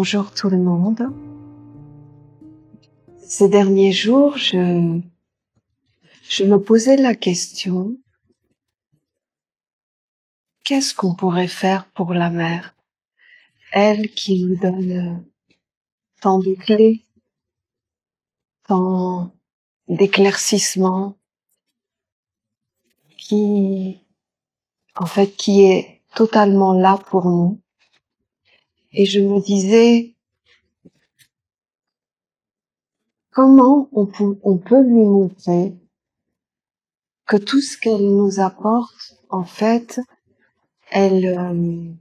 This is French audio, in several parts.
Bonjour tout le monde. Ces derniers jours, je me posais la question, qu'est-ce qu'on pourrait faire pour la mer? Elle qui nous donne tant de clés, tant d'éclaircissements, qui est totalement là pour nous. Et je me disais, comment on peut lui montrer que tout ce qu'elle nous apporte, en fait, on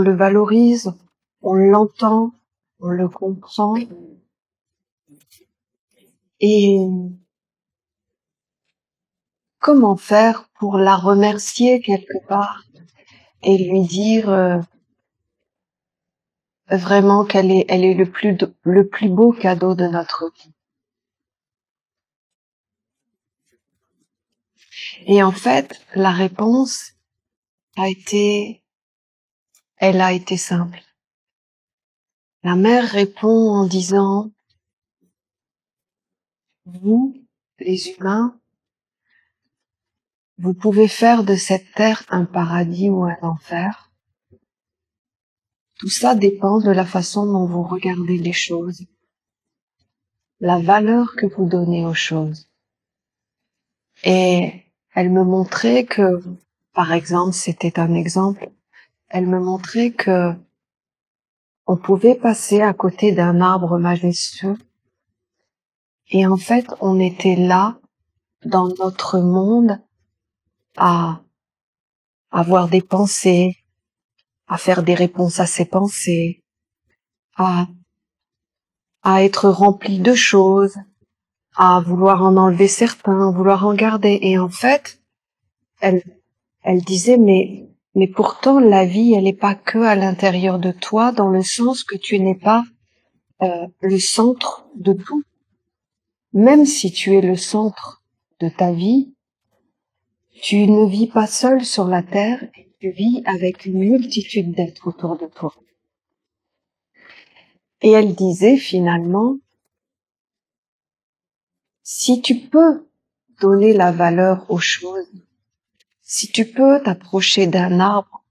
le valorise, on l'entend, on le comprend. Et comment faire pour la remercier quelque part et lui dire vraiment elle est le plus beau cadeau de notre vie. Et en fait, la réponse elle a été simple. La mère répond en disant, vous, les humains, vous pouvez faire de cette terre un paradis ou un enfer. Tout ça dépend de la façon dont vous regardez les choses, la valeur que vous donnez aux choses. Et elle me montrait que, par exemple, c'était un exemple, elle me montrait que on pouvait passer à côté d'un arbre majestueux et en fait, on était là, dans notre monde, à avoir des pensées, à faire des réponses à ces pensées, à être rempli de choses, à vouloir en enlever certains, vouloir en garder. Et en fait, elle disait, mais pourtant, la vie, elle n'est pas que à l'intérieur de toi, dans le sens que tu n'es pas le centre de tout. Même si tu es le centre de ta vie, tu ne vis pas seul sur la terre, tu vis avec une multitude d'êtres autour de toi. Et elle disait finalement, si tu peux donner la valeur aux choses, si tu peux t'approcher d'un arbre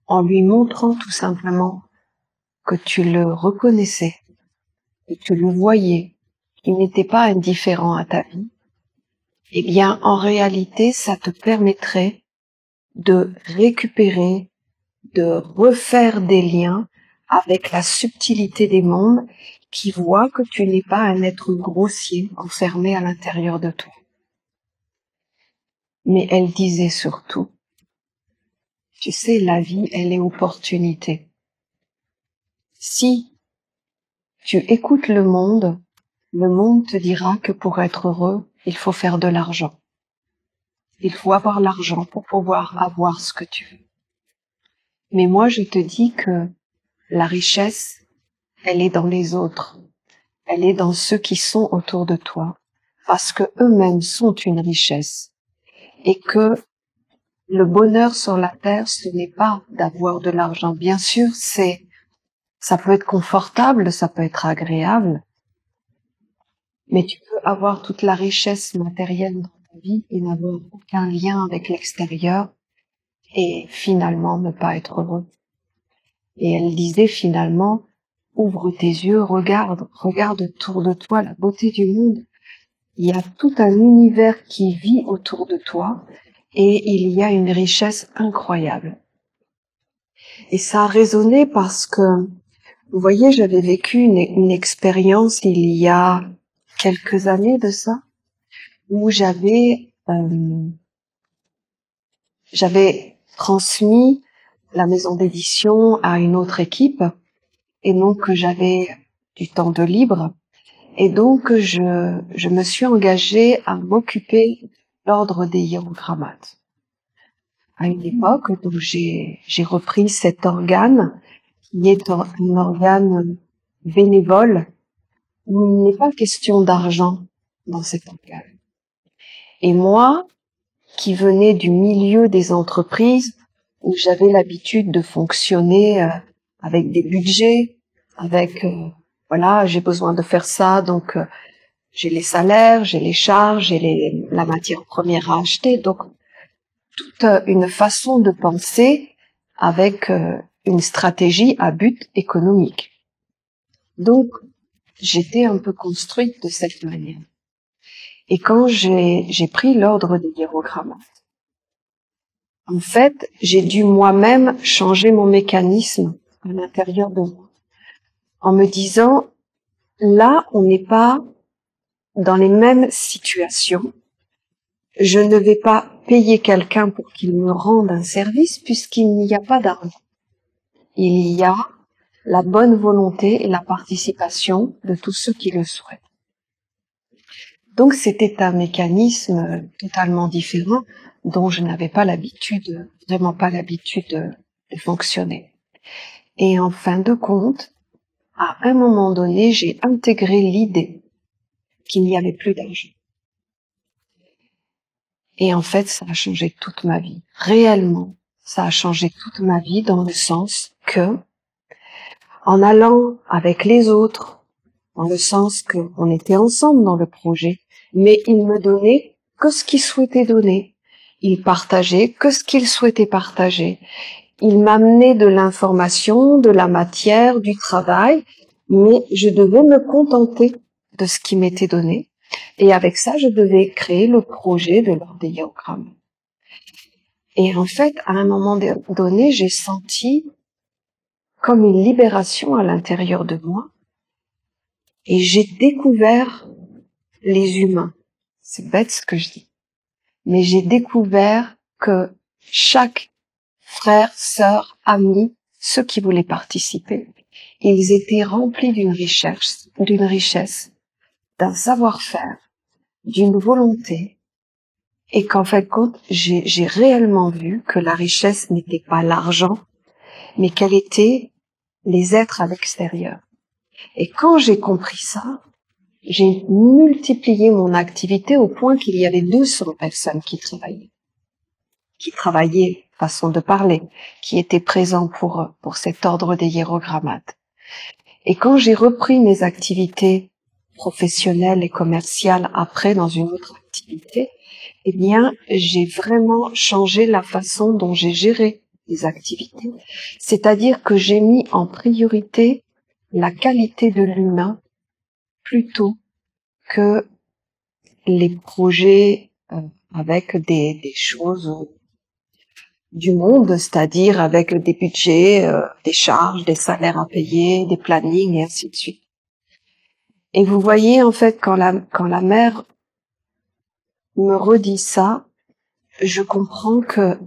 en lui montrant tout simplement que tu le reconnaissais, que tu le voyais, qu'il n'était pas indifférent à ta vie, eh bien, en réalité, ça te permettrait de récupérer, de refaire des liens avec la subtilité des mondes qui voient que tu n'es pas un être grossier enfermé à l'intérieur de toi. Mais elle disait surtout, tu sais, la vie, elle est opportunité. Si tu écoutes le monde te dira que pour être heureux, il faut faire de l'argent. Il faut avoir l'argent pour pouvoir avoir ce que tu veux. Mais moi, je te dis que la richesse, elle est dans les autres. Elle est dans ceux qui sont autour de toi, parce que eux-mêmes sont une richesse. Et que le bonheur sur la terre, ce n'est pas d'avoir de l'argent. Bien sûr, ça peut être confortable, ça peut être agréable, mais tu peux avoir toute la richesse matérielle dans ta vie et n'avoir aucun lien avec l'extérieur et finalement ne pas être heureux. Et elle disait finalement, ouvre tes yeux, regarde autour de toi la beauté du monde. Il y a tout un univers qui vit autour de toi et il y a une richesse incroyable. Et ça a résonné parce que, vous voyez, j'avais vécu une expérience il y a quelques années de ça, où j'avais transmis la maison d'édition à une autre équipe, et donc j'avais du temps de libre, et donc je me suis engagée à m'occuper de l'ordre des hiérogrammates. À une époque, donc j'ai repris cet organe, qui est un organe bénévole, où il n'est pas question d'argent dans cet organe. Et moi, qui venais du milieu des entreprises, où j'avais l'habitude de fonctionner avec des budgets, avec voilà, j'ai besoin de faire ça, donc j'ai les salaires, j'ai les charges, j'ai la matière première à acheter, donc toute une façon de penser avec une stratégie à but économique. Donc, j'étais un peu construite de cette manière. Et quand j'ai pris l'ordre des hiérogrammes, en fait, j'ai dû moi-même changer mon mécanisme à l'intérieur de moi, en me disant, là, on n'est pas dans les mêmes situations. Je ne vais pas payer quelqu'un pour qu'il me rende un service puisqu'il n'y a pas d'argent. Il y a la bonne volonté et la participation de tous ceux qui le souhaitent. Donc c'était un mécanisme totalement différent dont je n'avais pas l'habitude, vraiment pas l'habitude de fonctionner. Et en fin de compte, à un moment donné, j'ai intégré l'idée qu'il n'y avait plus d'argent. Et en fait, ça a changé toute ma vie. Réellement, ça a changé toute ma vie dans le sens que, en allant avec les autres, dans le sens qu'on était ensemble dans le projet, mais ils me donnaient que ce qu'ils souhaitaient donner. Ils partageaient que ce qu'ils souhaitaient partager. Ils m'amenaient de l'information, de la matière, du travail, mais je devais me contenter de ce qui m'était donné. Et avec ça, je devais créer le projet de l'ordéogramme. Et en fait, à un moment donné, j'ai senti comme une libération à l'intérieur de moi. Et j'ai découvert les humains. C'est bête ce que je dis. Mais j'ai découvert que chaque frère, sœur, ami, ceux qui voulaient participer, ils étaient remplis d'une richesse, d'un savoir-faire, d'une volonté, et qu'en fait, j'ai réellement vu que la richesse n'était pas l'argent, mais qu'elle était les êtres à l'extérieur. Et quand j'ai compris ça, j'ai multiplié mon activité au point qu'il y avait 200 personnes qui travaillaient, façon de parler, qui étaient présents pour cet ordre des hiérogrammates. Et quand j'ai repris mes activités professionnelles et commerciales après dans une autre activité, eh bien, j'ai vraiment changé la façon dont j'ai géré les activités. C'est-à-dire que j'ai mis en priorité la qualité de l'humain plutôt que les projets avec des choses du monde, c'est-à-dire avec des budgets, des charges, des salaires à payer, des plannings et ainsi de suite. Et vous voyez, en fait, quand la mère me redit ça, je comprends que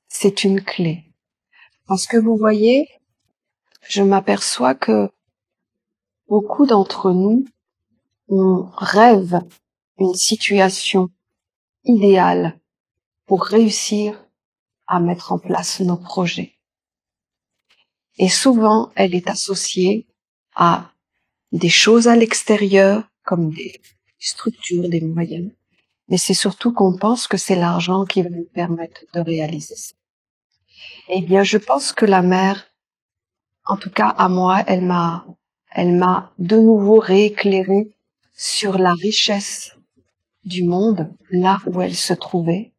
c'est une clé. Parce que vous voyez, je m'aperçois que beaucoup d'entre nous, on rêve une situation idéale pour réussir à mettre en place nos projets. Et souvent, elle est associée à des choses à l'extérieur, comme des structures, des moyens. Mais c'est surtout qu'on pense que c'est l'argent qui va nous permettre de réaliser ça. Eh bien, je pense que la mère, en tout cas à moi, elle m'a de nouveau rééclairé sur la richesse du monde, là où elle se trouvait.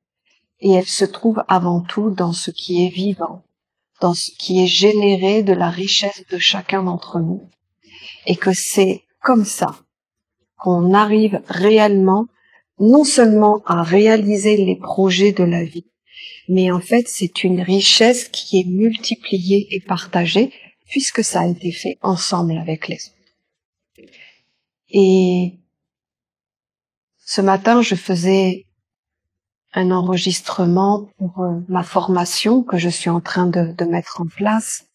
Et elle se trouve avant tout dans ce qui est vivant, dans ce qui est généré de la richesse de chacun d'entre nous. Et que c'est comme ça qu'on arrive réellement, non seulement à réaliser les projets de la vie, mais en fait c'est une richesse qui est multipliée et partagée, puisque ça a été fait ensemble avec les autres. Et ce matin, je faisais un enregistrement pour ma formation que je suis en train de mettre en place.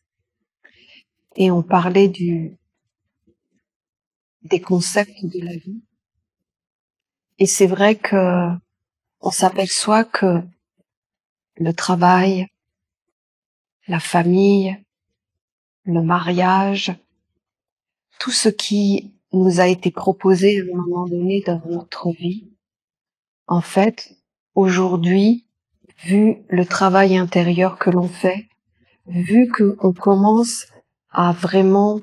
Et on parlait des concepts de la vie. Et c'est vrai que on s'aperçoit que le travail, la famille, le mariage, tout ce qui nous a été proposé à un moment donné dans notre vie, en fait, aujourd'hui, vu le travail intérieur que l'on fait, vu qu'on commence à vraiment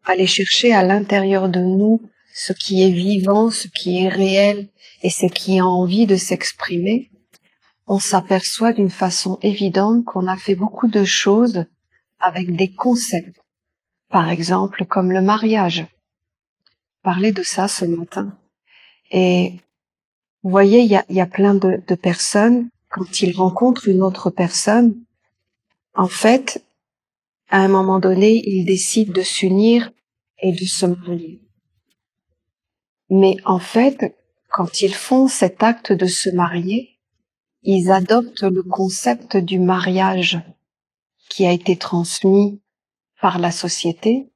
aller chercher à l'intérieur de nous ce qui est vivant, ce qui est réel et ce qui a envie de s'exprimer, on s'aperçoit d'une façon évidente qu'on a fait beaucoup de choses avec des concepts. Par exemple, comme le mariage. Parler de ça ce matin. Et vous voyez, il y a plein de personnes, quand ils rencontrent une autre personne, en fait, à un moment donné, ils décident de s'unir et de se marier. Mais en fait, quand ils font cet acte de se marier, ils adoptent le concept du mariage qui a été transmis par la société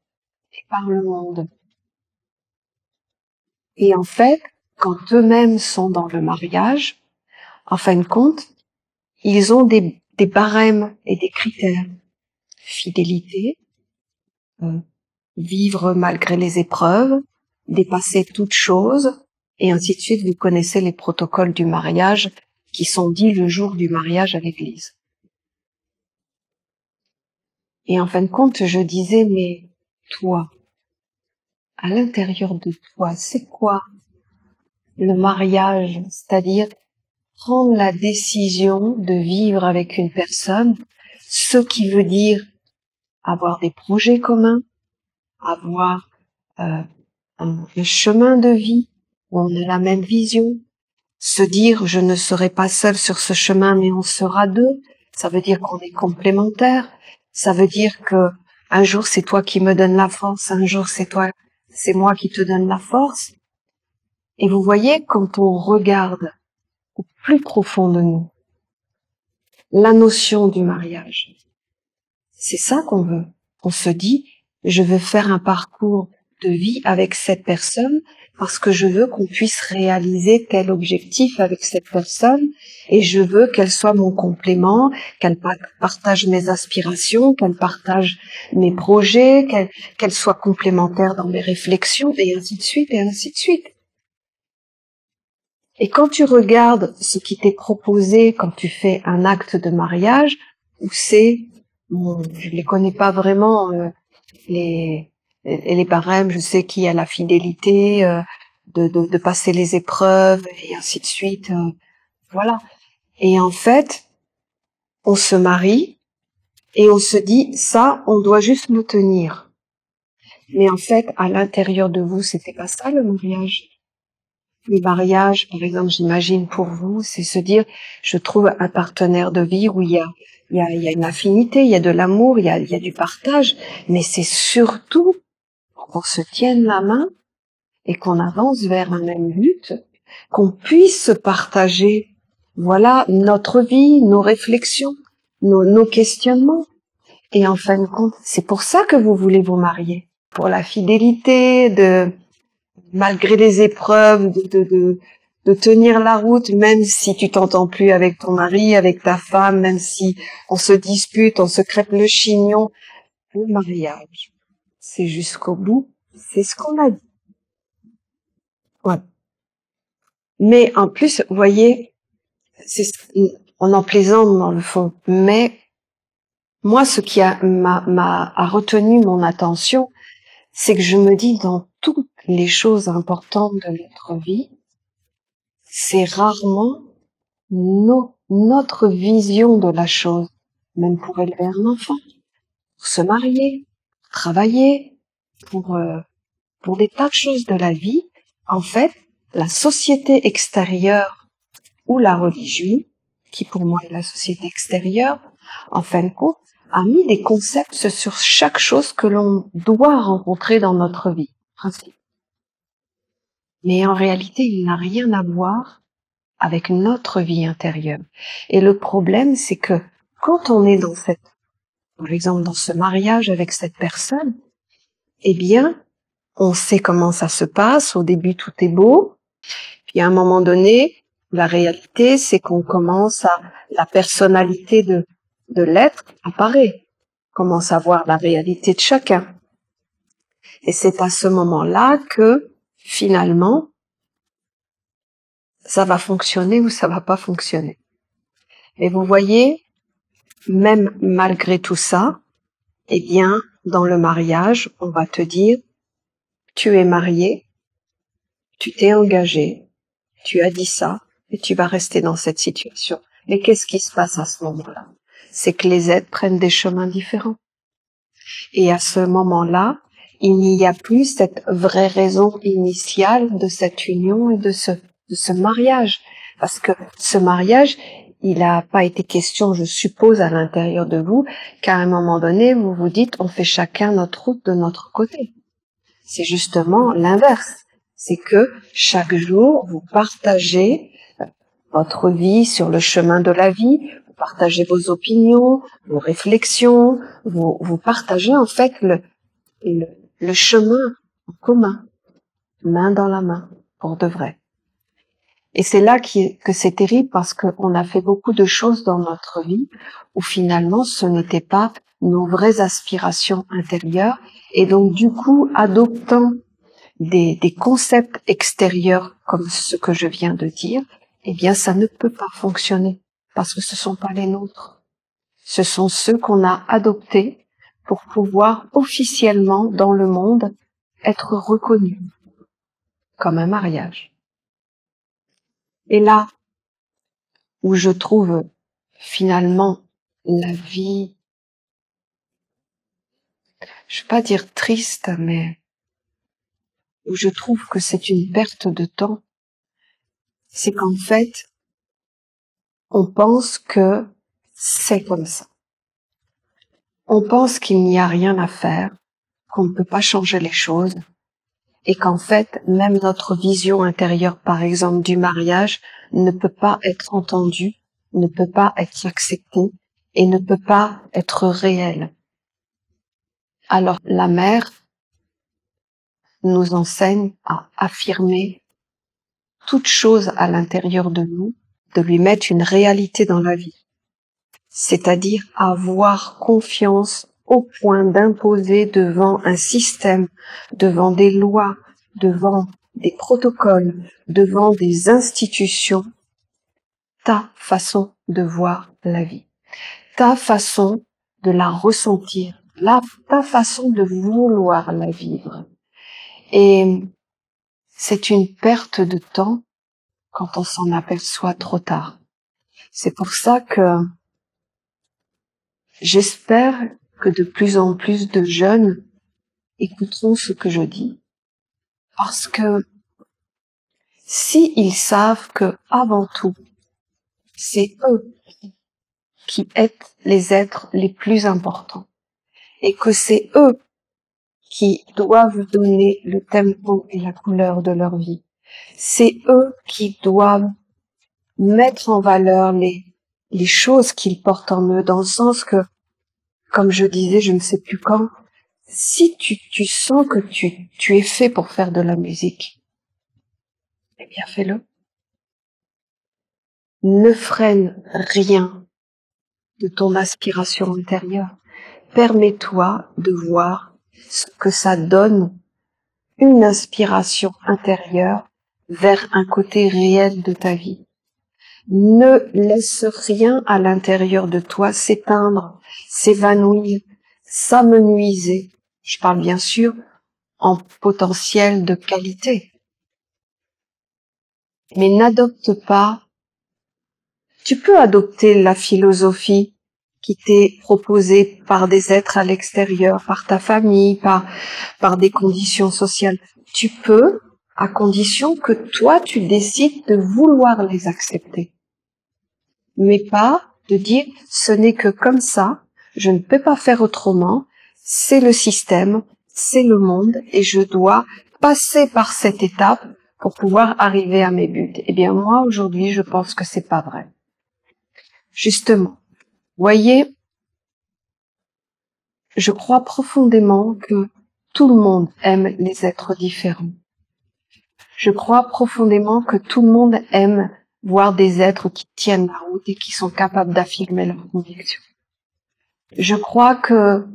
et par le monde. Et en fait, quand eux-mêmes sont dans le mariage, en fin de compte, ils ont des barèmes et des critères. Fidélité, vivre malgré les épreuves, dépasser toute chose, et ainsi de suite. Vous connaissez les protocoles du mariage qui sont dits le jour du mariage à l'église. Et en fin de compte, je disais, mais toi, à l'intérieur de toi, c'est quoi le mariage? C'est-à-dire prendre la décision de vivre avec une personne, ce qui veut dire avoir des projets communs, avoir un chemin de vie où on a la même vision, se dire je ne serai pas seul sur ce chemin mais on sera deux, ça veut dire qu'on est complémentaires, ça veut dire que un jour c'est toi qui me donnes la force, un jour c'est moi qui te donne la force. Et vous voyez, quand on regarde au plus profond de nous la notion du mariage, c'est ça qu'on veut. On se dit, je veux faire un parcours de vie avec cette personne parce que je veux qu'on puisse réaliser tel objectif avec cette personne et je veux qu'elle soit mon complément, qu'elle partage mes aspirations, qu'elle partage mes projets, qu'elle soit complémentaire dans mes réflexions et ainsi de suite et ainsi de suite. Et quand tu regardes ce qui t'est proposé quand tu fais un acte de mariage, où c'est, bon, je les connais pas vraiment, les barèmes, je sais qu'il y a la fidélité, de passer les épreuves et ainsi de suite, voilà. Et en fait, on se marie et on se dit ça, on doit juste le tenir. Mais en fait, à l'intérieur de vous, c'était pas ça le mariage. Le mariage, par exemple, j'imagine pour vous, c'est se dire, je trouve un partenaire de vie où il y a une affinité, il y a de l'amour, il y a du partage, mais c'est surtout qu'on se tienne la main et qu'on avance vers un même but, qu'on puisse partager, voilà, notre vie, nos réflexions, nos questionnements. Et en fin de compte, c'est pour ça que vous voulez vous marier. Pour la fidélité, malgré les épreuves, de tenir la route, même si tu t'entends plus avec ton mari, avec ta femme, même si on se dispute, on se crêpe le chignon. Le mariage, c'est jusqu'au bout, c'est ce qu'on a dit. Ouais. Mais en plus, vous voyez, on en plaisante dans le fond, mais moi, ce qui a retenu mon attention, c'est que je me dis dans toutes les choses importantes de notre vie, c'est rarement notre vision de la chose, même pour élever un enfant, pour se marier, travailler, pour des tas de choses de la vie. En fait, la société extérieure ou la religion, qui pour moi est la société extérieure, en fin de compte, a mis des concepts sur chaque chose que l'on doit rencontrer dans notre vie. Principe. Mais en réalité, il n'a rien à voir avec notre vie intérieure. Et le problème, c'est que quand on est par exemple, dans ce mariage avec cette personne, eh bien, on sait comment ça se passe. Au début, tout est beau. Puis à un moment donné, la réalité, c'est qu'on commence la personnalité de l'être apparaît. On commence à voir la réalité de chacun. Et c'est à ce moment-là que, finalement, ça va fonctionner ou ça va pas fonctionner. Et vous voyez, même malgré tout ça, eh bien, dans le mariage, on va te dire, tu es marié, tu t'es engagé, tu as dit ça, et tu vas rester dans cette situation. Et qu'est-ce qui se passe à ce moment-là? C'est que les êtres prennent des chemins différents. Et à ce moment-là, il n'y a plus cette vraie raison initiale de cette union et de ce mariage. Parce que ce mariage, il n'a pas été question, je suppose, à l'intérieur de vous, qu'à un moment donné, vous vous dites, on fait chacun notre route de notre côté. C'est justement l'inverse. C'est que chaque jour, vous partagez votre vie sur le chemin de la vie, vous partagez vos opinions, vos réflexions, vous partagez en fait le chemin en commun, main dans la main, pour de vrai. Et c'est là que c'est terrible parce qu'on a fait beaucoup de choses dans notre vie où finalement ce n'était pas nos vraies aspirations intérieures et donc du coup adoptant des concepts extérieurs comme ce que je viens de dire, eh bien ça ne peut pas fonctionner parce que ce sont pas les nôtres. Ce sont ceux qu'on a adoptés pour pouvoir officiellement dans le monde être reconnus comme un mariage. Et là où je trouve finalement la vie, je vais pas dire triste, mais où je trouve que c'est une perte de temps, c'est qu'en fait, on pense que c'est comme ça. On pense qu'il n'y a rien à faire, qu'on ne peut pas changer les choses, et qu'en fait, même notre vision intérieure, par exemple, du mariage, ne peut pas être entendue, ne peut pas être acceptée, et ne peut pas être réelle. Alors, la mère nous enseigne à affirmer toute chose à l'intérieur de nous, de lui mettre une réalité dans la vie. C'est-à-dire avoir confiance au point d'imposer devant un système, devant des lois, devant des protocoles, devant des institutions, ta façon de voir la vie, ta façon de la ressentir, ta façon de vouloir la vivre. Et c'est une perte de temps quand on s'en aperçoit trop tard. C'est pour ça que j'espère que de plus en plus de jeunes écouteront ce que je dis. Parce que si ils savent que avant tout, c'est eux qui êtes les êtres les plus importants et que c'est eux qui doivent donner le tempo et la couleur de leur vie. C'est eux qui doivent mettre en valeur les choses qu'ils portent en eux, dans le sens que, comme je disais, je ne sais plus quand, si tu sens que tu es fait pour faire de la musique, eh bien fais-le. Ne freine rien de ton aspiration intérieure. Permets-toi de voir ce que ça donne, une inspiration intérieure vers un côté réel de ta vie. Ne laisse rien à l'intérieur de toi s'éteindre, s'évanouir, s'amenuiser. Je parle bien sûr en potentiel de qualité. Mais n'adopte pas. Tu peux adopter la philosophie qui t'est proposée par des êtres à l'extérieur, par ta famille, par des conditions sociales. Tu peux, à condition que toi, tu décides de vouloir les accepter. Mais pas de dire, ce n'est que comme ça, je ne peux pas faire autrement, c'est le système, c'est le monde, et je dois passer par cette étape pour pouvoir arriver à mes buts. Eh bien, moi, aujourd'hui, je pense que c'est pas vrai. Justement, voyez, je crois profondément que tout le monde aime les êtres différents. Je crois profondément que tout le monde aime voir des êtres qui tiennent la route et qui sont capables d'affirmer leurs convictions. Je crois que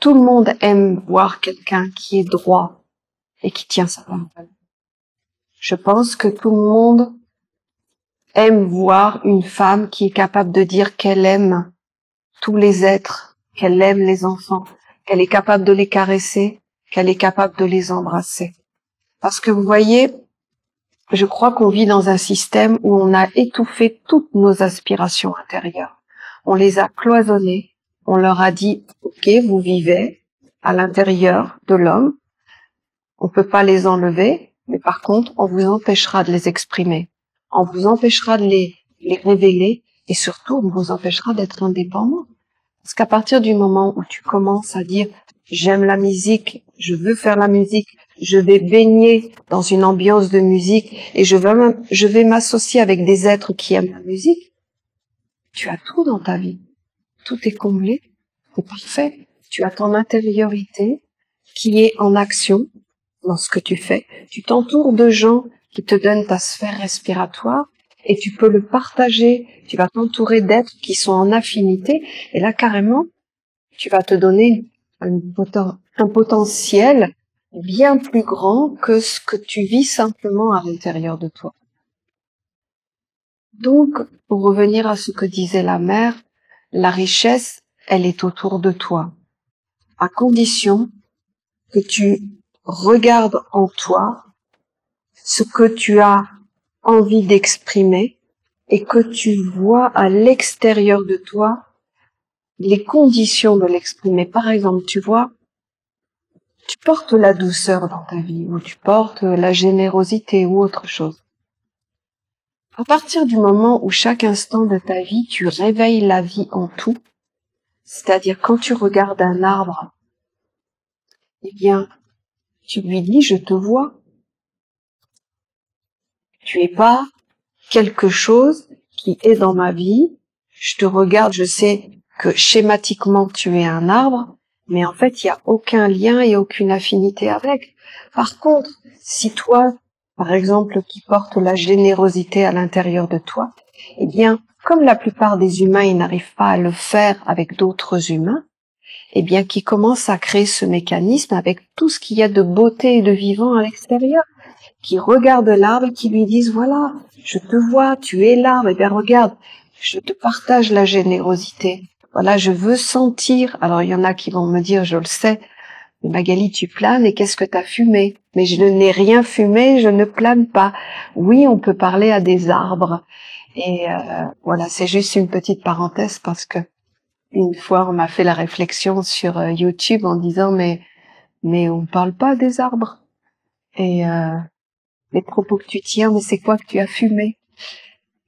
tout le monde aime voir quelqu'un qui est droit et qui tient sa parole. Je pense que tout le monde aime voir une femme qui est capable de dire qu'elle aime tous les êtres, qu'elle aime les enfants, qu'elle est capable de les caresser, qu'elle est capable de les embrasser. Parce que vous voyez, je crois qu'on vit dans un système où on a étouffé toutes nos aspirations intérieures. On les a cloisonnées, on leur a dit, ok, vous vivez à l'intérieur de l'homme, on peut pas les enlever, mais par contre, on vous empêchera de les exprimer. On vous empêchera de les révéler et surtout, on vous empêchera d'être indépendant. Parce qu'à partir du moment où tu commences à dire j'aime la musique, je veux faire la musique, je vais baigner dans une ambiance de musique et je vais m'associer avec des êtres qui aiment la musique, tu as tout dans ta vie. Tout est comblé, c'est parfait. Tu as ton intériorité qui est en action dans ce que tu fais. Tu t'entoures de gens qui te donnent ta sphère respiratoire et tu peux le partager. Tu vas t'entourer d'êtres qui sont en affinité et là, carrément, tu vas te donner un potentiel bien plus grand que ce que tu vis simplement à l'intérieur de toi. Donc, pour revenir à ce que disait la mère, la richesse, elle est autour de toi, à condition que tu regardes en toi ce que tu as envie d'exprimer et que tu vois à l'extérieur de toi les conditions de l'exprimer. Par exemple, tu vois, tu portes la douceur dans ta vie ou tu portes la générosité ou autre chose. À partir du moment où chaque instant de ta vie, tu réveilles la vie en tout, c'est-à-dire quand tu regardes un arbre, eh bien, tu lui dis, je te vois. Tu es pas quelque chose qui est dans ma vie. Je te regarde, je sais que schématiquement tu es un arbre, mais en fait, il n'y a aucun lien et aucune affinité avec. Par contre, si toi, par exemple, qui portes la générosité à l'intérieur de toi, eh bien, comme la plupart des humains, ils n'arrivent pas à le faire avec d'autres humains, eh bien, qui commencent à créer ce mécanisme avec tout ce qu'il y a de beauté et de vivant à l'extérieur, qui regardent l'arbre et qui lui disent, voilà, je te vois, tu es l'arbre, eh bien, regarde, je te partage la générosité. Voilà, je veux sentir. Alors, il y en a qui vont me dire, je le sais, mais Magali, tu planes et qu'est-ce que t'as fumé? Mais je n'ai rien fumé, je ne plane pas. Oui, on peut parler à des arbres. Et voilà, c'est juste une petite parenthèse parce que une fois, on m'a fait la réflexion sur YouTube en disant, mais on parle pas des arbres. Et les propos que tu tiens, mais c'est quoi que tu as fumé?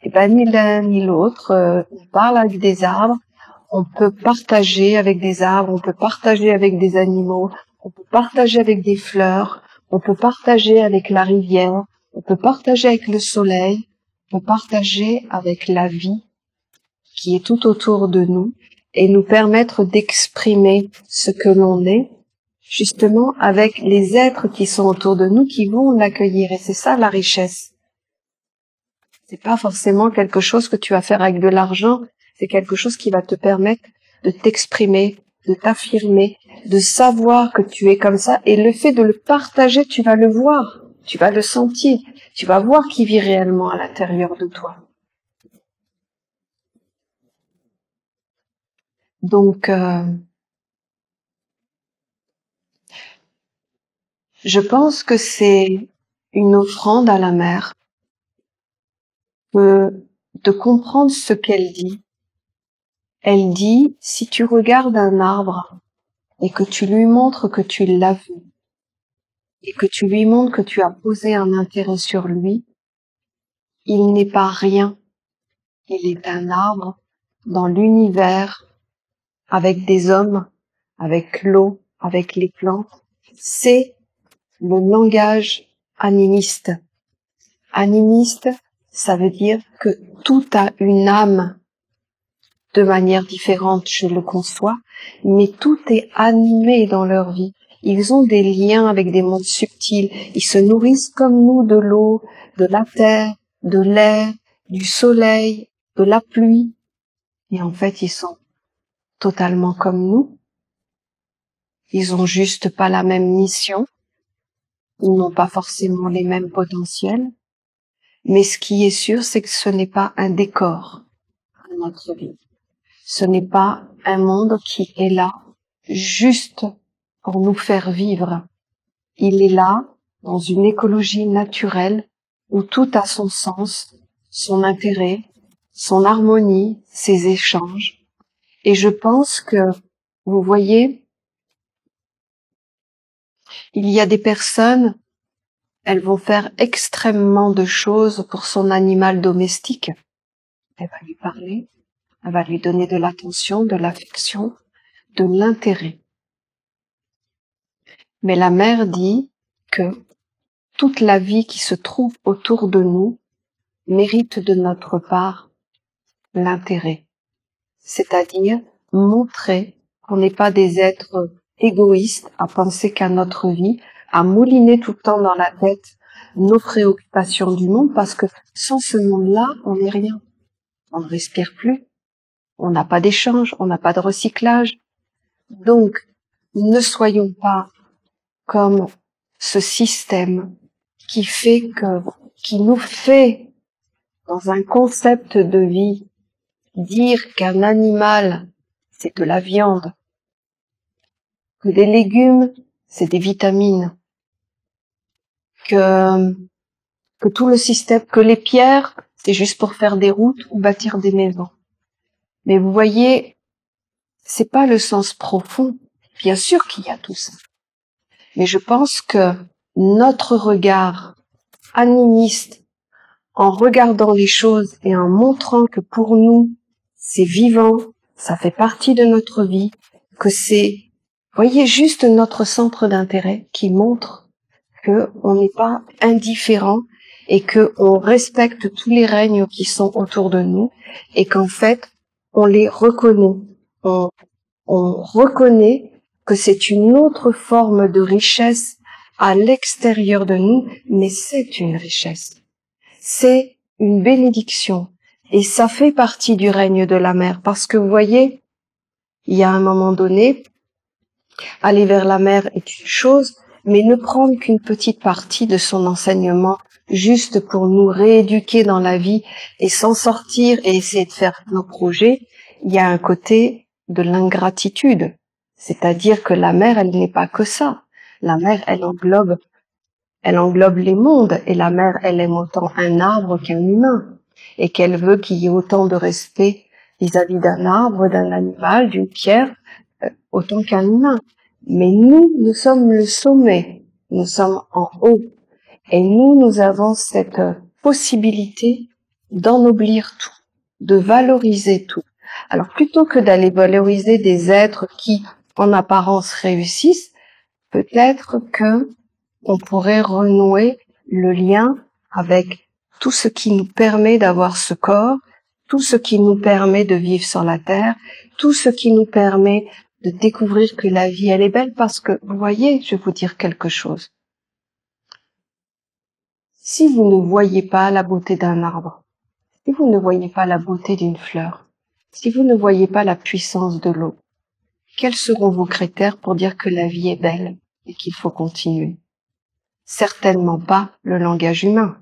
Eh ben, ni l'un ni l'autre. On parle avec des arbres. On peut partager avec des arbres, on peut partager avec des animaux, on peut partager avec des fleurs, on peut partager avec la rivière, on peut partager avec le soleil, on peut partager avec la vie qui est tout autour de nous et nous permettre d'exprimer ce que l'on est, justement avec les êtres qui sont autour de nous qui vont l'accueillir. Et c'est ça la richesse. C'est pas forcément quelque chose que tu vas faire avec de l'argent, c'est quelque chose qui va te permettre de t'exprimer, de t'affirmer, de savoir que tu es comme ça. Et le fait de le partager, tu vas le voir, tu vas le sentir, tu vas voir qui vit réellement à l'intérieur de toi. Donc, je pense que c'est une offrande à la mère de comprendre ce qu'elle dit. Elle dit, si tu regardes un arbre et que tu lui montres que tu l'as vu, et que tu lui montres que tu as posé un intérêt sur lui, il n'est pas rien. Il est un arbre dans l'univers, avec des hommes, avec l'eau, avec les plantes. C'est le langage animiste. Animiste, ça veut dire que tout a une âme de manière différente, je le conçois, mais tout est animé dans leur vie. Ils ont des liens avec des mondes subtils. Ils se nourrissent comme nous de l'eau, de la terre, de l'air, du soleil, de la pluie. Et en fait, ils sont totalement comme nous. Ils ont juste pas la même mission. Ils n'ont pas forcément les mêmes potentiels. Mais ce qui est sûr, c'est que ce n'est pas un décor à notre vie. Ce n'est pas un monde qui est là juste pour nous faire vivre. Il est là, dans une écologie naturelle, où tout a son sens, son intérêt, son harmonie, ses échanges. Et je pense que, vous voyez, il y a des personnes, elles vont faire extrêmement de choses pour son animal domestique. Elle va lui parler, elle va lui donner de l'attention, de l'affection, de l'intérêt. Mais la mère dit que toute la vie qui se trouve autour de nous mérite de notre part l'intérêt. C'est-à-dire montrer qu'on n'est pas des êtres égoïstes à penser qu'à notre vie, à mouliner tout le temps dans la tête nos préoccupations du monde, parce que sans ce monde-là, on n'est rien. On ne respire plus, on n'a pas d'échange, on n'a pas de recyclage. Donc, ne soyons pas comme ce système qui nous fait, dans un concept de vie, dire qu'un animal, c'est de la viande, que des légumes, c'est des vitamines, que tout le système, que les pierres, c'est juste pour faire des routes ou bâtir des maisons. Mais vous voyez, c'est pas le sens profond. Bien sûr qu'il y a tout ça. Mais je pense que notre regard animiste, en regardant les choses et en montrant que pour nous, c'est vivant, ça fait partie de notre vie, que c'est, voyez, juste notre centre d'intérêt qui montre que on n'est pas indifférent et que on respecte tous les règnes qui sont autour de nous et qu'en fait, on les reconnaît. On reconnaît que c'est une autre forme de richesse à l'extérieur de nous, mais c'est une richesse. C'est une bénédiction. Et ça fait partie du règne de la mer. Parce que vous voyez, il y a un moment donné, aller vers la mer est une chose, mais ne prendre qu'une petite partie de son enseignement juste pour nous rééduquer dans la vie et s'en sortir et essayer de faire nos projets, il y a un côté de l'ingratitude. C'est-à-dire que la mer, elle n'est pas que ça. La mer, elle englobe les mondes, et la mère, elle aime autant un arbre qu'un humain, et qu'elle veut qu'il y ait autant de respect vis-à-vis d'un arbre, d'un animal, d'une pierre, autant qu'un humain. Mais nous sommes le sommet, nous sommes en haut, et nous avons cette possibilité d'ennoblir tout, de valoriser tout. Alors plutôt que d'aller valoriser des êtres qui, en apparence, réussissent, peut-être que on pourrait renouer le lien avec tout ce qui nous permet d'avoir ce corps, tout ce qui nous permet de vivre sur la terre, tout ce qui nous permet de découvrir que la vie, elle est belle, parce que, vous voyez, je vais vous dire quelque chose. Si vous ne voyez pas la beauté d'un arbre, si vous ne voyez pas la beauté d'une fleur, si vous ne voyez pas la puissance de l'eau, quels seront vos critères pour dire que la vie est belle et qu'il faut continuer? Certainement pas le langage humain.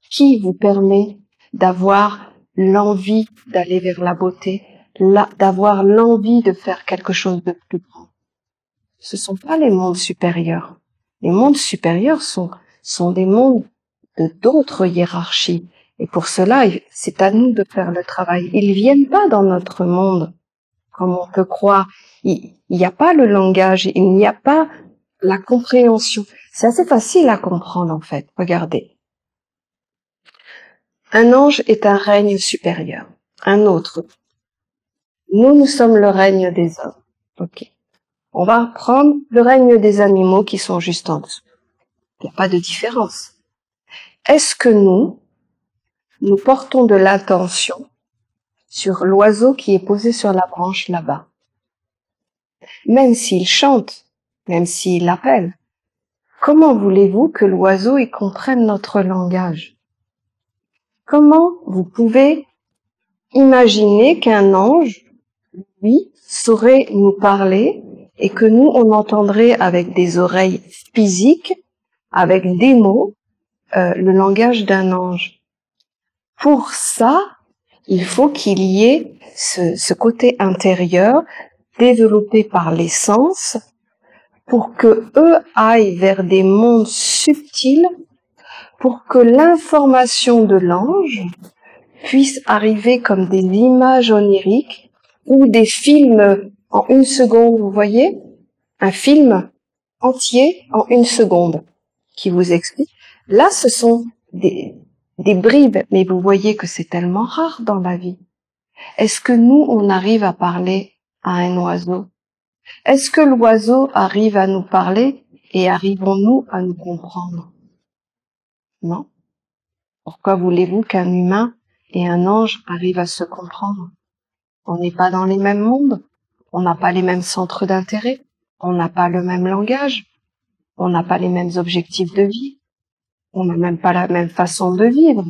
Qui vous permet d'avoir l'envie d'aller vers la beauté, d'avoir l'envie de faire quelque chose de plus grand? Ce sont pas les mondes supérieurs. Les mondes supérieurs sont des mondes de d'autres hiérarchies. Et pour cela, c'est à nous de faire le travail. Ils viennent pas dans notre monde, comme on peut croire. Il n'y a pas le langage, il n'y a pas la compréhension. C'est assez facile à comprendre, en fait. Regardez. Un ange est un règne supérieur. Un autre. Nous sommes le règne des hommes. Ok. On va prendre le règne des animaux qui sont juste en dessous. Il n'y a pas de différence. Est-ce que nous portons de l'attention sur l'oiseau qui est posé sur la branche là-bas? Même s'il chante, même s'il appelle, comment voulez-vous que l'oiseau y comprenne notre langage? Comment vous pouvez imaginer qu'un ange, lui, saurait nous parler et que nous, on entendrait avec des oreilles physiques, avec des mots, le langage d'un ange? Pour ça, il faut qu'il y ait ce côté intérieur développés par les sens pour que eux aillent vers des mondes subtils, pour que l'information de l'ange puisse arriver comme des images oniriques ou des films en 1 seconde, vous voyez? Un film entier en 1 seconde qui vous explique. Là, ce sont des bribes, mais vous voyez que c'est tellement rare dans la vie. Est-ce que nous, on arrive à parler à un oiseau? Est-ce que l'oiseau arrive à nous parler et arrivons-nous à nous comprendre? Non. Pourquoi voulez-vous qu'un humain et un ange arrivent à se comprendre? On n'est pas dans les mêmes mondes, on n'a pas les mêmes centres d'intérêt, on n'a pas le même langage, on n'a pas les mêmes objectifs de vie, on n'a même pas la même façon de vivre.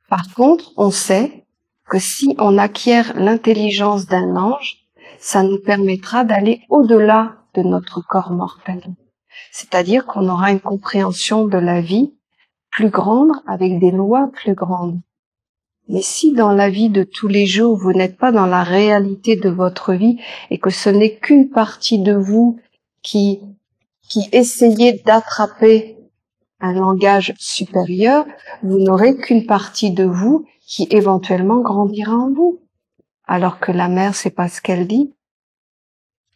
Par contre, on sait que si on acquiert l'intelligence d'un ange, ça nous permettra d'aller au-delà de notre corps mortel. C'est-à-dire qu'on aura une compréhension de la vie plus grande, avec des lois plus grandes. Mais si dans la vie de tous les jours, vous n'êtes pas dans la réalité de votre vie et que ce n'est qu'une partie de vous qui essayez d'attraper un langage supérieur, vous n'aurez qu'une partie de vous qui éventuellement grandira en vous. Alors que la mère, c'est pas ce qu'elle dit.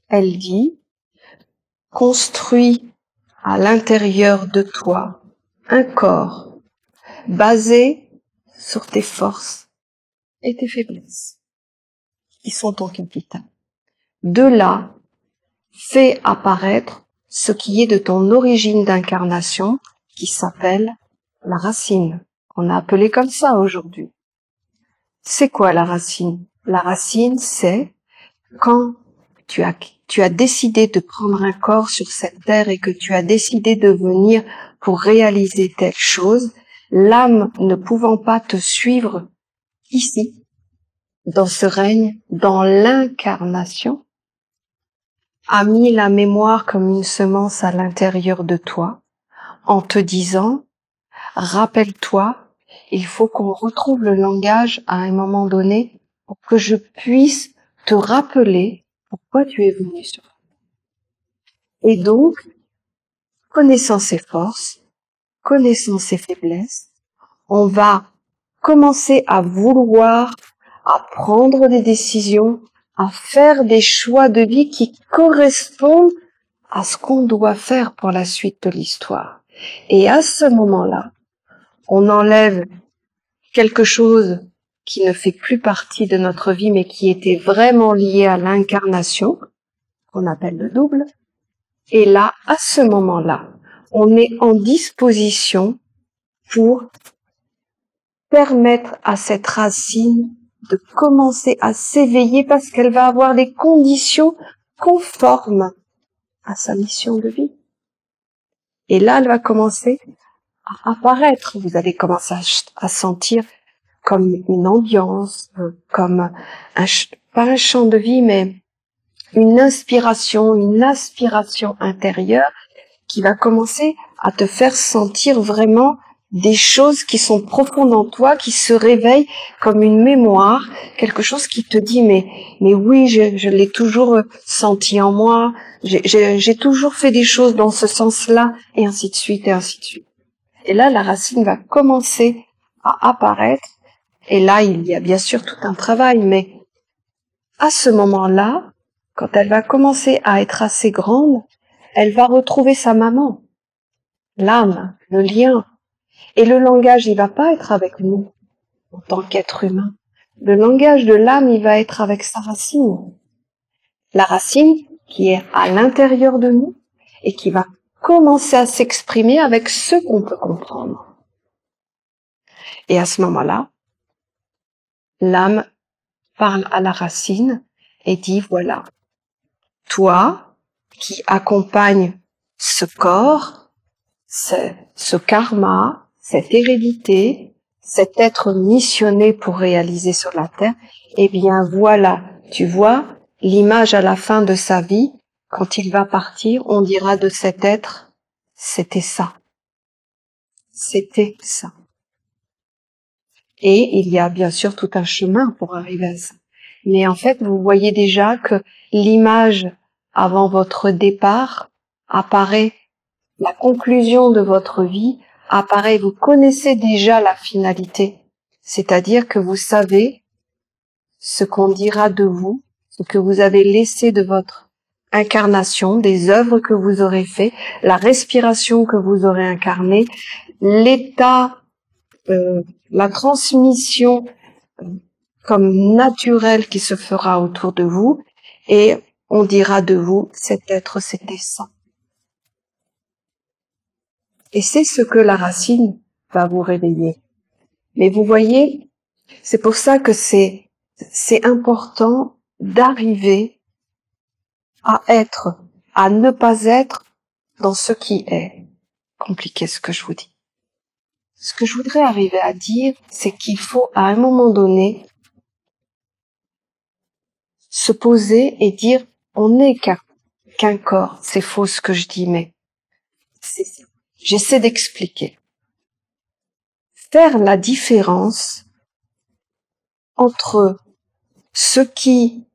Elle dit, construis à l'intérieur de toi un corps basé sur tes forces et tes faiblesses, qui sont ton capital. De là, fais apparaître ce qui est de ton origine d'incarnation, qui s'appelle la racine. On a appelé comme ça aujourd'hui. C'est quoi la racine? La racine, c'est quand tu as décidé de prendre un corps sur cette terre et que tu as décidé de venir pour réaliser telle chose, l'âme ne pouvant pas te suivre ici, dans ce règne, dans l'incarnation, a mis la mémoire comme une semence à l'intérieur de toi, en te disant, rappelle-toi, il faut qu'on retrouve le langage à un moment donné pour que je puisse te rappeler pourquoi tu es venu sur Terre. Et donc, connaissant ses forces, connaissant ses faiblesses, on va commencer à vouloir, à prendre des décisions, à faire des choix de vie qui correspondent à ce qu'on doit faire pour la suite de l'histoire. Et à ce moment-là, on enlève quelque chose qui ne fait plus partie de notre vie, mais qui était vraiment lié à l'incarnation, qu'on appelle le double. Et là, à ce moment-là, on est en disposition pour permettre à cette racine de commencer à s'éveiller parce qu'elle va avoir les conditions conformes à sa mission de vie. Et là, elle va commencer à apparaître. Vous allez commencer à sentir comme une ambiance, comme pas un chant de vie, mais une inspiration, une aspiration intérieure qui va commencer à te faire sentir vraiment des choses qui sont profondes en toi, qui se réveillent comme une mémoire, quelque chose qui te dit mais oui, je l'ai toujours senti en moi, j'ai toujours fait des choses dans ce sens-là, et ainsi de suite, et ainsi de suite. Et là, la racine va commencer à apparaître, et là, il y a bien sûr tout un travail, mais à ce moment-là, quand elle va commencer à être assez grande, elle va retrouver sa maman, l'âme, le lien. Et le langage, il va pas être avec nous, en tant qu'être humain. Le langage de l'âme, il va être avec sa racine. La racine qui est à l'intérieur de nous et qui va commencer à s'exprimer avec ce qu'on peut comprendre. Et à ce moment-là, l'âme parle à la racine et dit, voilà, toi qui accompagne ce corps, ce karma, cette hérédité, cet être missionné pour réaliser sur la terre, eh bien voilà, tu vois, l'image à la fin de sa vie, quand il va partir, on dira de cet être, c'était ça. C'était ça. Et il y a bien sûr tout un chemin pour arriver à ça. Mais en fait, vous voyez déjà que l'image avant votre départ apparaît, la conclusion de votre vie apparaît, vous connaissez déjà la finalité. C'est-à-dire que vous savez ce qu'on dira de vous, ce que vous avez laissé de votre incarnation, des œuvres que vous aurez fait, la respiration que vous aurez incarnée, l'état, la transmission comme naturelle qui se fera autour de vous, et on dira de vous, cet être, c'était ça. Et c'est ce que la racine va vous réveiller. Mais vous voyez, c'est pour ça que c'est important d'arriver à être, à ne pas être dans ce qui est. Compliqué ce que je vous dis. Ce que je voudrais arriver à dire, c'est qu'il faut à un moment donné se poser et dire on n'est qu'un corps. C'est faux ce que je dis, mais j'essaie d'expliquer. Faire la différence entre ce qui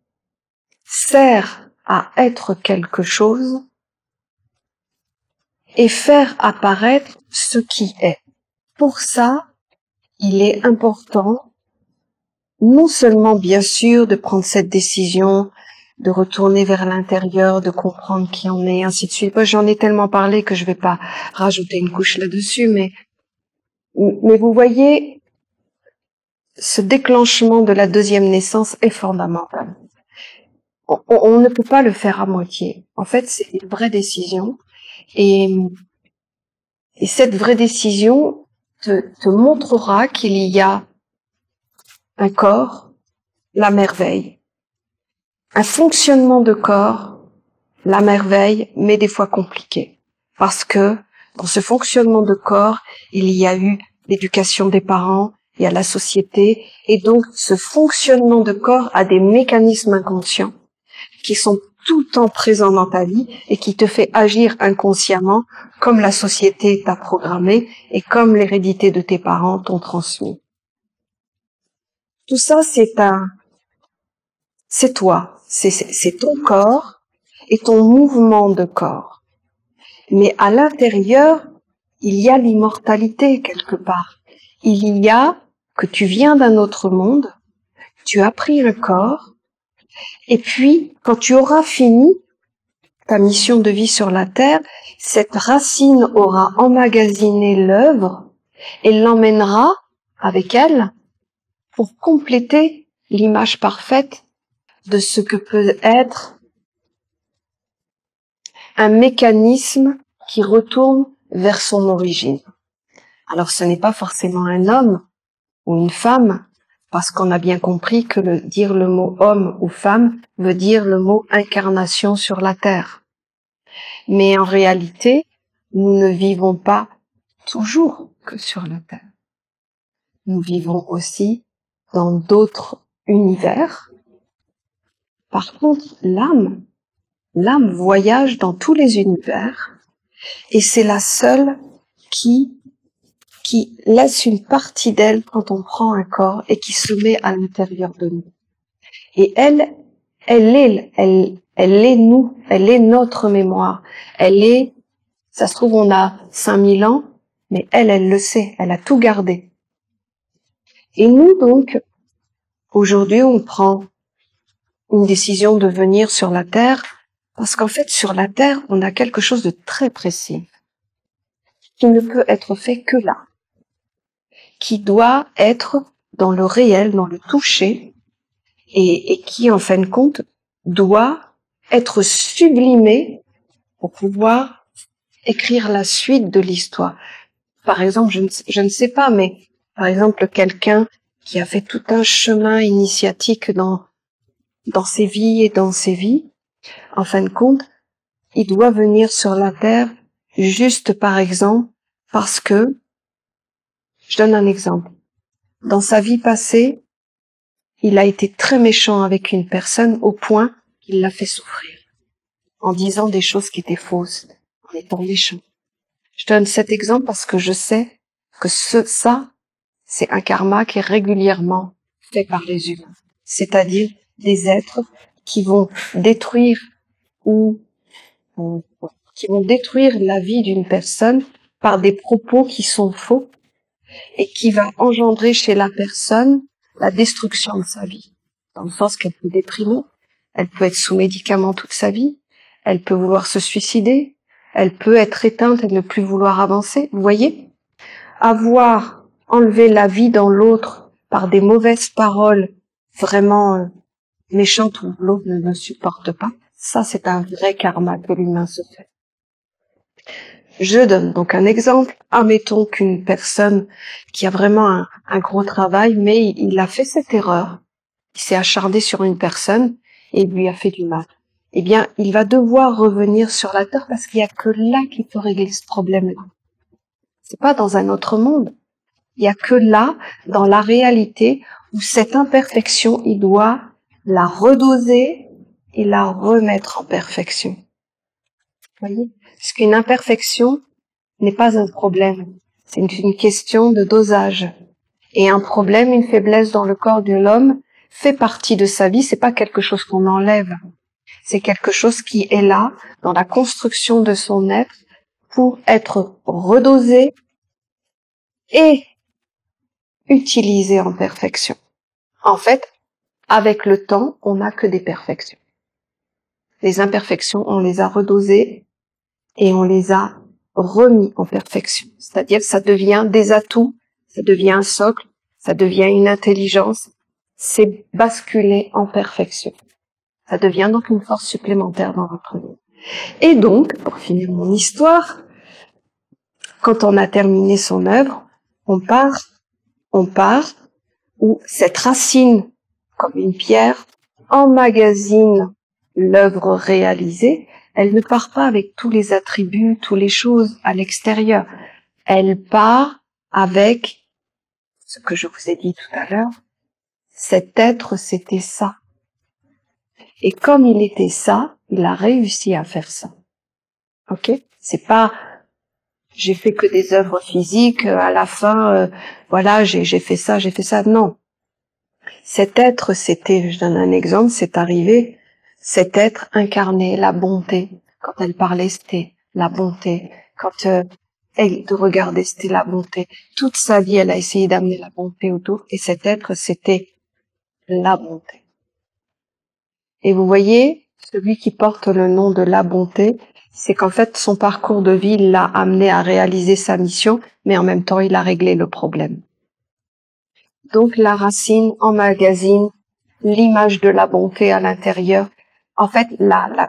sert à être quelque chose et faire apparaître ce qui est. Pour ça, il est important, non seulement bien sûr de prendre cette décision, de retourner vers l'intérieur, de comprendre qui on est, ainsi de suite. Moi, j'en ai tellement parlé que je vais pas rajouter une couche là-dessus, mais vous voyez, ce déclenchement de la deuxième naissance est fondamental. On ne peut pas le faire à moitié. En fait, c'est une vraie décision. Et cette vraie décision te montrera qu'il y a un corps, la merveille. Un fonctionnement de corps, la merveille, mais des fois compliqué. Parce que dans ce fonctionnement de corps, il y a eu l'éducation des parents, il y a la société, et donc ce fonctionnement de corps a des mécanismes inconscients qui sont tout le temps présents dans ta vie et qui te fait agir inconsciemment comme la société t'a programmé et comme l'hérédité de tes parents t'ont transmis. Tout ça, c'est toi, c'est ton corps et ton mouvement de corps. Mais à l'intérieur, il y a l'immortalité quelque part. Il y a que tu viens d'un autre monde, tu as pris un corps, et puis, quand tu auras fini ta mission de vie sur la Terre, cette racine aura emmagasiné l'œuvre et l'emmènera avec elle pour compléter l'image parfaite de ce que peut être un mécanisme qui retourne vers son origine. Alors ce n'est pas forcément un homme ou une femme, parce qu'on a bien compris que dire le mot homme ou femme veut dire le mot incarnation sur la terre. Mais en réalité, nous ne vivons pas toujours que sur la terre. Nous vivons aussi dans d'autres univers. Par contre, l'âme voyage dans tous les univers et c'est la seule qui laisse une partie d'elle quand on prend un corps et qui se met à l'intérieur de nous. Et elle est nous, elle est notre mémoire. Ça se trouve, on a 5000 ans, mais elle le sait, elle a tout gardé. Et nous, donc, aujourd'hui, on prend une décision de venir sur la Terre, parce qu'en fait, sur la Terre, on a quelque chose de très précis, qui ne peut être fait que là, qui doit être dans le réel, dans le toucher, et qui, en fin de compte, doit être sublimé pour pouvoir écrire la suite de l'histoire. Par exemple, je ne sais pas, mais par exemple, quelqu'un qui a fait tout un chemin initiatique dans ses vies et dans ses vies, en fin de compte, il doit venir sur la Terre juste, par exemple, parce que, je donne un exemple, dans sa vie passée, il a été très méchant avec une personne au point qu'il l'a fait souffrir, en disant des choses qui étaient fausses, en étant méchant. Je donne cet exemple parce que je sais que ça, c'est un karma qui est régulièrement fait par les humains. C'est-à-dire des êtres qui vont détruire ou qui vont détruire la vie d'une personne par des propos qui sont faux et qui va engendrer chez la personne la destruction de sa vie. Dans le sens qu'elle peut déprimer, elle peut être sous médicaments toute sa vie, elle peut vouloir se suicider, elle peut être éteinte et ne plus vouloir avancer. Vous voyez? Avoir enlevé la vie dans l'autre par des mauvaises paroles vraiment méchantes où l'autre ne le supporte pas, ça c'est un vrai karma que l'humain se fait. Je donne donc un exemple. Admettons qu'une personne qui a vraiment un gros travail, mais il a fait cette erreur, il s'est acharné sur une personne et il lui a fait du mal. Eh bien, il va devoir revenir sur la terre parce qu'il n'y a que là qu'il peut régler ce problème-là. C'est pas dans un autre monde. Il n'y a que là, dans la réalité, où cette imperfection, il doit la redoser et la remettre en perfection. Vous voyez? Parce qu'une imperfection n'est pas un problème. C'est une question de dosage. Et un problème, une faiblesse dans le corps de l'homme fait partie de sa vie. C'est pas quelque chose qu'on enlève. C'est quelque chose qui est là, dans la construction de son être, pour être redosé et utilisé en perfection. En fait, avec le temps, on n'a que des perfections. Les imperfections, on les a redosées et on les a remis en perfection. C'est-à-dire que ça devient des atouts, ça devient un socle, ça devient une intelligence, c'est basculé en perfection. Ça devient donc une force supplémentaire dans votre vie. Et donc, pour finir mon histoire, quand on a terminé son œuvre, on part où cette racine, comme une pierre, emmagasine l'œuvre réalisée. Elle ne part pas avec tous les attributs, toutes les choses à l'extérieur. Elle part avec ce que je vous ai dit tout à l'heure. Cet être, c'était ça. Et comme il était ça, il a réussi à faire ça. Ok? C'est pas, j'ai fait que des œuvres physiques, à la fin, voilà, j'ai fait ça, j'ai fait ça. Non. Cet être, c'était, je donne un exemple, c'est arrivé, cet être incarnait la bonté. Quand elle parlait, c'était la bonté. Quand elle te regardait, c'était la bonté. Toute sa vie, elle a essayé d'amener la bonté autour, et cet être, c'était la bonté. Et vous voyez, celui qui porte le nom de la bonté, c'est qu'en fait, son parcours de vie l'a amené à réaliser sa mission, mais en même temps, il a réglé le problème. Donc, la racine emmagasine l'image de la bonté à l'intérieur. En fait, la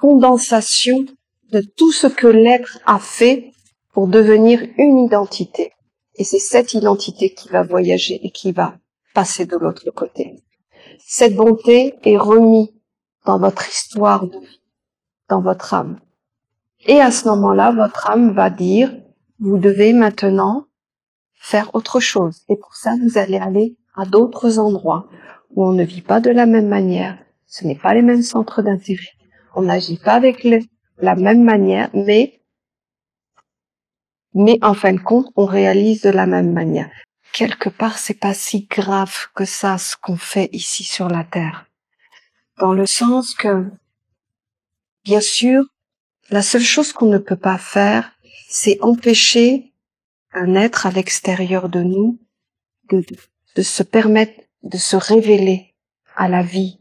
condensation de tout ce que l'être a fait pour devenir une identité. Et c'est cette identité qui va voyager et qui va passer de l'autre côté. Cette bonté est remise dans votre histoire de vie, dans votre âme. Et à ce moment-là, votre âme va dire, vous devez maintenant faire autre chose. Et pour ça, vous allez aller à d'autres endroits où on ne vit pas de la même manière. Ce n'est pas les mêmes centres d'intérêt. On n'agit pas avec la même manière, mais en fin de compte, on réalise de la même manière. Quelque part, c'est pas si grave que ça, ce qu'on fait ici sur la Terre. Dans le sens que, bien sûr, la seule chose qu'on ne peut pas faire, c'est empêcher un être à l'extérieur de nous de se permettre de se révéler à la vie,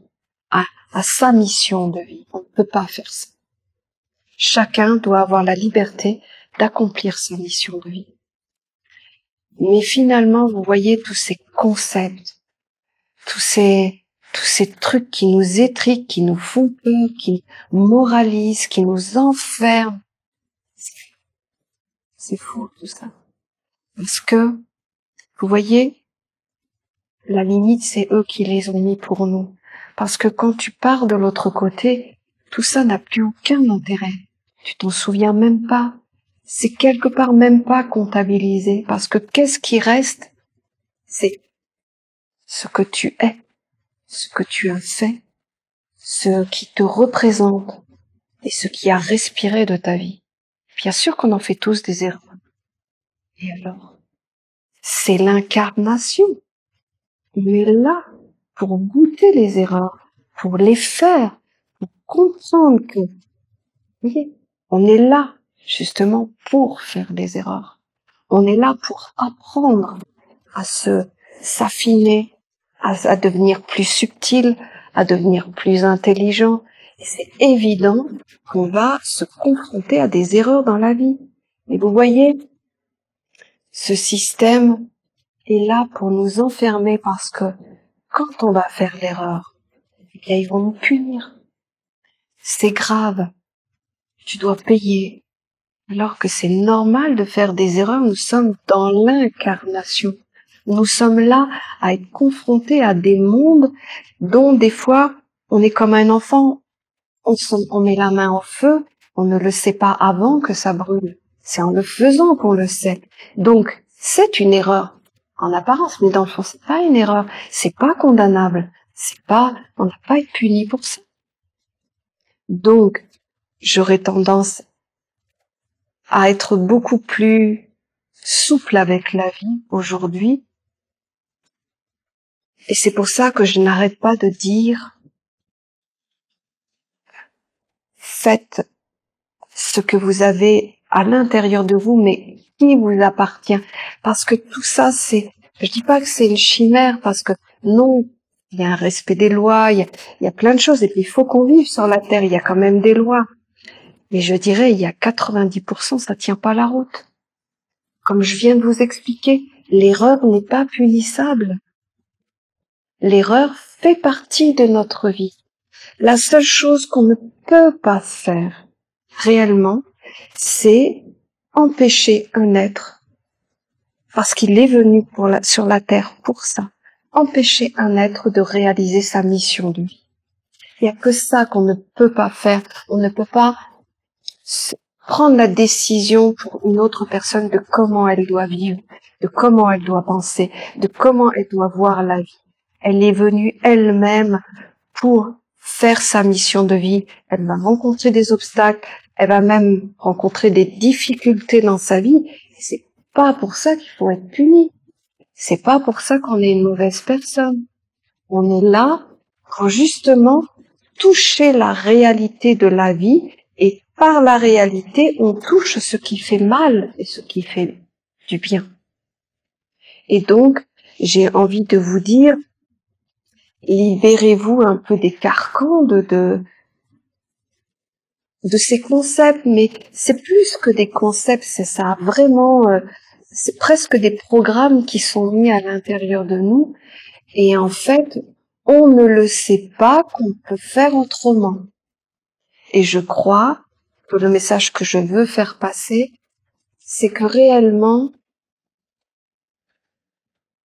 à sa mission de vie. On ne peut pas faire ça. Chacun doit avoir la liberté d'accomplir sa mission de vie. Mais finalement, vous voyez tous ces concepts, tous ces trucs qui nous étriquent, qui nous font peur, qui nous moralisent, qui nous enferment. C'est fou tout ça. Parce que, vous voyez, la limite, c'est eux qui les ont mis pour nous. Parce que quand tu pars de l'autre côté, tout ça n'a plus aucun intérêt. Tu t'en souviens même pas. C'est quelque part même pas comptabilisé. Parce que qu'est-ce qui reste? C'est ce que tu es, ce que tu as fait, ce qui te représente et ce qui a respiré de ta vie. Bien sûr qu'on en fait tous des erreurs. Et alors? C'est l'incarnation. Mais là, pour goûter les erreurs, pour les faire, pour comprendre que, vous voyez, on est là, justement, pour faire des erreurs. On est là pour apprendre à s'affiner, à devenir plus subtil, à devenir plus intelligent. Et c'est évident qu'on va se confronter à des erreurs dans la vie. Et vous voyez, ce système est là pour nous enfermer parce que quand on va faire l'erreur, eh bien, ils vont nous punir. C'est grave. Tu dois payer. Alors que c'est normal de faire des erreurs, nous sommes dans l'incarnation. Nous sommes là à être confrontés à des mondes dont des fois on est comme un enfant, on met la main au feu, on ne le sait pas avant que ça brûle. C'est en le faisant qu'on le sait. Donc c'est une erreur en apparence, mais dans le fond c'est pas une erreur, c'est pas condamnable, on n'a pas à être puni pour ça. Donc j'aurais tendance à être beaucoup plus souple avec la vie aujourd'hui. Et c'est pour ça que je n'arrête pas de dire, faites ce que vous avez à l'intérieur de vous, mais qui vous appartient. Parce que tout ça, je dis pas que c'est une chimère, parce que non, il y a un respect des lois, il y a plein de choses, et puis il faut qu'on vive sur la terre, il y a quand même des lois. Mais je dirais, il y a 90%, ça tient pas la route. Comme je viens de vous expliquer, l'erreur n'est pas punissable. L'erreur fait partie de notre vie. La seule chose qu'on ne peut pas faire réellement, c'est empêcher un être, parce qu'il est venu sur la terre pour ça, empêcher un être de réaliser sa mission de vie. Il n'y a que ça qu'on ne peut pas faire. On ne peut pas prendre la décision pour une autre personne de comment elle doit vivre, de comment elle doit penser, de comment elle doit voir la vie. Elle est venue elle-même pour faire sa mission de vie. Elle va rencontrer des obstacles, elle va même rencontrer des difficultés dans sa vie. C'est pas pour ça qu'il faut être puni. C'est pas pour ça qu'on est une mauvaise personne. On est là pour justement toucher la réalité de la vie, et par la réalité, on touche ce qui fait mal et ce qui fait du bien. Et donc, j'ai envie de vous dire, libérez-vous un peu des carcans de ces concepts, mais c'est plus que des concepts, c'est ça, vraiment, c'est presque des programmes qui sont mis à l'intérieur de nous, et en fait, on ne le sait pas qu'on peut faire autrement. Et je crois que le message que je veux faire passer, c'est que réellement,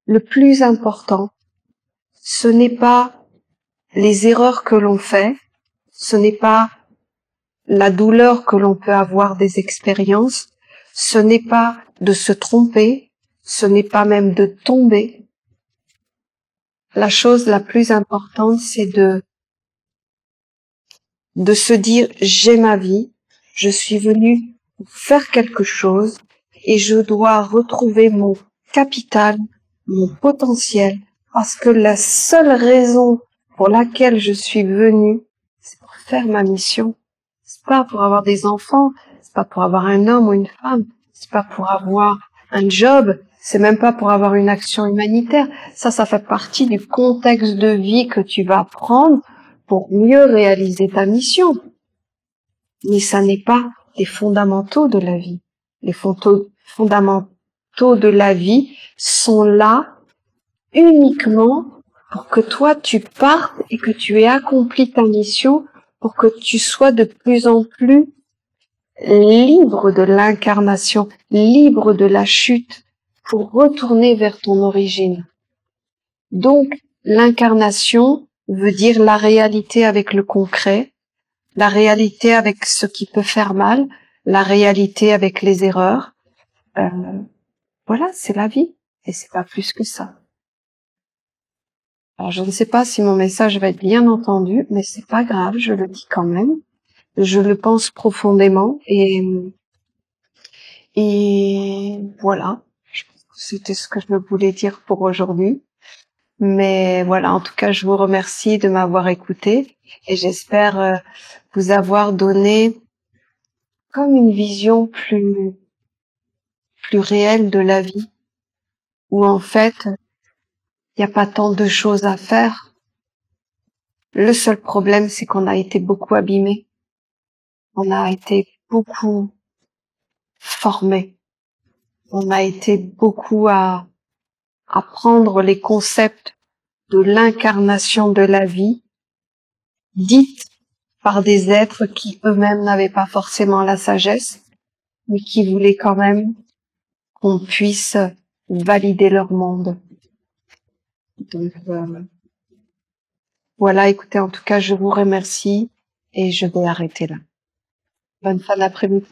le plus important, ce n'est pas les erreurs que l'on fait, ce n'est pas la douleur que l'on peut avoir des expériences, ce n'est pas de se tromper, ce n'est pas même de tomber. La chose la plus importante, c'est de se dire, j'ai ma vie, je suis venu pour faire quelque chose et je dois retrouver mon capital, mon potentiel, parce que la seule raison pour laquelle je suis venue, c'est pour faire ma mission. C'est pas pour avoir des enfants, c'est pas pour avoir un homme ou une femme, c'est pas pour avoir un job, c'est même pas pour avoir une action humanitaire. Ça fait partie du contexte de vie que tu vas prendre pour mieux réaliser ta mission. Mais ça n'est pas les fondamentaux de la vie. Les fondamentaux de la vie sont là uniquement pour que toi tu partes et que tu aies accompli ta mission, pour que tu sois de plus en plus libre de l'incarnation, libre de la chute, pour retourner vers ton origine. Donc, l'incarnation veut dire la réalité avec le concret, la réalité avec ce qui peut faire mal, la réalité avec les erreurs. Voilà, c'est la vie, et c'est pas plus que ça. Alors, je ne sais pas si mon message va être bien entendu, mais c'est pas grave, je le dis quand même. Je le pense profondément, et voilà. Je pense que c'était ce que je voulais dire pour aujourd'hui. Mais voilà, en tout cas, je vous remercie de m'avoir écouté et j'espère vous avoir donné comme une vision plus réelle de la vie, où en fait, il n'y a pas tant de choses à faire. Le seul problème, c'est qu'on a été beaucoup abîmés. On a été beaucoup formés. On a été beaucoup à prendre les concepts de l'incarnation de la vie, dite par des êtres qui eux-mêmes n'avaient pas forcément la sagesse, mais qui voulaient quand même qu'on puisse valider leur monde. Donc voilà, écoutez, en tout cas, je vous remercie et je vais arrêter là. Bonne fin d'après-midi.